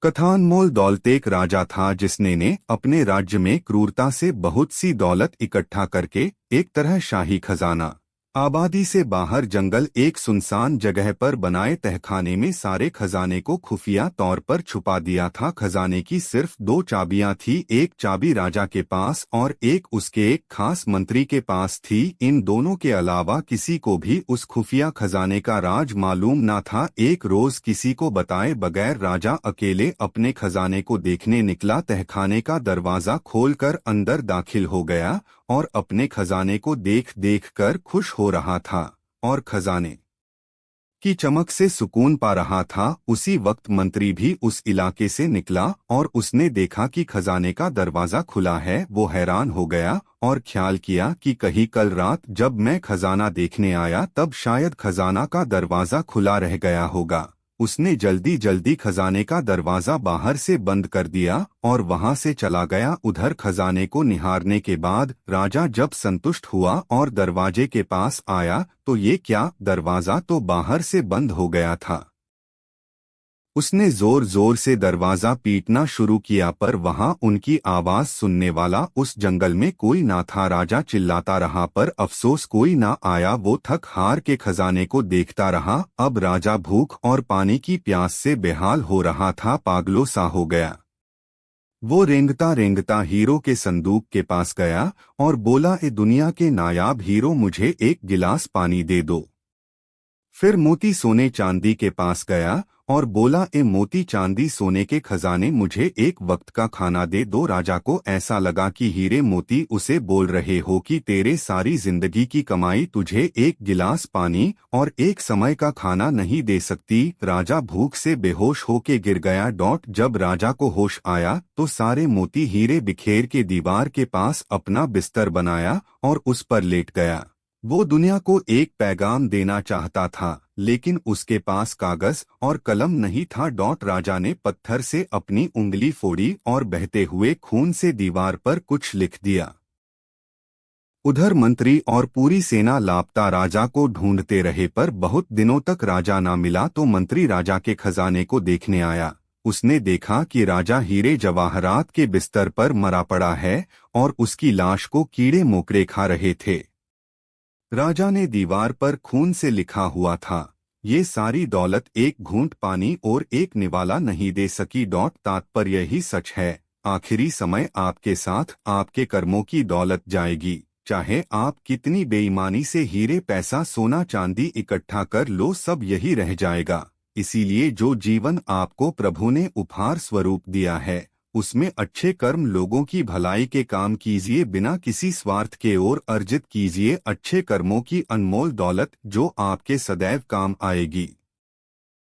कथा अनमोल दौलत एक राजा था जिसने ने अपने राज्य में क्रूरता से बहुत सी दौलत इकट्ठा करके एक तरह शाही खजाना आबादी से बाहर जंगल एक सुनसान जगह पर बनाए तहखाने में सारे खजाने को खुफिया तौर पर छुपा दिया था। खजाने की सिर्फ दो चाबियां थी, एक चाबी राजा के पास और एक उसके एक खास मंत्री के पास थी। इन दोनों के अलावा किसी को भी उस खुफिया खजाने का राज मालूम न था। एक रोज किसी को बताए बगैर राजा अकेले अपने खजाने को देखने निकला। तहखाने का दरवाजा खोलकर अंदर दाखिल हो गया और अपने खजाने को देख देख कर खुश हो रहा था और खजाने की चमक से सुकून पा रहा था। उसी वक्त मंत्री भी उस इलाके से निकला और उसने देखा कि खजाने का दरवाजा खुला है। वो हैरान हो गया और ख्याल किया कि कहीं कल रात जब मैं खजाना देखने आया तब शायद खजाना का दरवाजा खुला रह गया होगा। उसने जल्दी जल्दी खजाने का दरवाजा बाहर से बंद कर दिया और वहां से चला गया। उधर खजाने को निहारने के बाद राजा जब संतुष्ट हुआ और दरवाजे के पास आया तो ये क्या, दरवाजा तो बाहर से बंद हो गया था। उसने जोर जोर से दरवाजा पीटना शुरू किया पर वहां उनकी आवाज सुनने वाला उस जंगल में कोई ना था। राजा चिल्लाता रहा पर अफसोस कोई ना आया। वो थक हार के खजाने को देखता रहा। अब राजा भूख और पानी की प्यास से बेहाल हो रहा था, पागलों सा हो गया। वो रेंगता रेंगता हीरो के संदूक के पास गया और बोला, ए दुनिया के नायाब हीरो, मुझे एक गिलास पानी दे दो। फिर मोती सोने चांदी के पास गया और बोला, ए मोती चांदी सोने के खजाने, मुझे एक वक्त का खाना दे दो। राजा को ऐसा लगा कि हीरे मोती उसे बोल रहे हो कि तेरे सारी जिंदगी की कमाई तुझे एक गिलास पानी और एक समय का खाना नहीं दे सकती। राजा भूख से बेहोश होके गिर गया। जब राजा को होश आया तो सारे मोती हीरे बिखेर के दीवार के पास अपना बिस्तर बनाया और उस पर लेट गया। वो दुनिया को एक पैगाम देना चाहता था लेकिन उसके पास कागज और कलम नहीं था। राजा ने पत्थर से अपनी उंगली फोड़ी और बहते हुए खून से दीवार पर कुछ लिख दिया। उधर मंत्री और पूरी सेना लापता राजा को ढूंढते रहे पर बहुत दिनों तक राजा ना मिला तो मंत्री राजा के खजाने को देखने आया। उसने देखा कि राजा हीरे जवाहरात के बिस्तर पर मरा पड़ा है और उसकी लाश को कीड़े मोकड़े खा रहे थे। राजा ने दीवार पर खून से लिखा हुआ था, ये सारी दौलत एक घूंट पानी और एक निवाला नहीं दे सकी। तात्पर्य ही सच है, आखिरी समय आपके साथ आपके कर्मों की दौलत जाएगी। चाहे आप कितनी बेईमानी से हीरे पैसा सोना चांदी इकट्ठा कर लो, सब यही रह जाएगा। इसीलिए जो जीवन आपको प्रभु ने उपहार स्वरूप दिया है उसमें अच्छे कर्म, लोगों की भलाई के काम कीजिए, बिना किसी स्वार्थ के और अर्जित कीजिए अच्छे कर्मों की अनमोल दौलत जो आपके सदैव काम आएगी।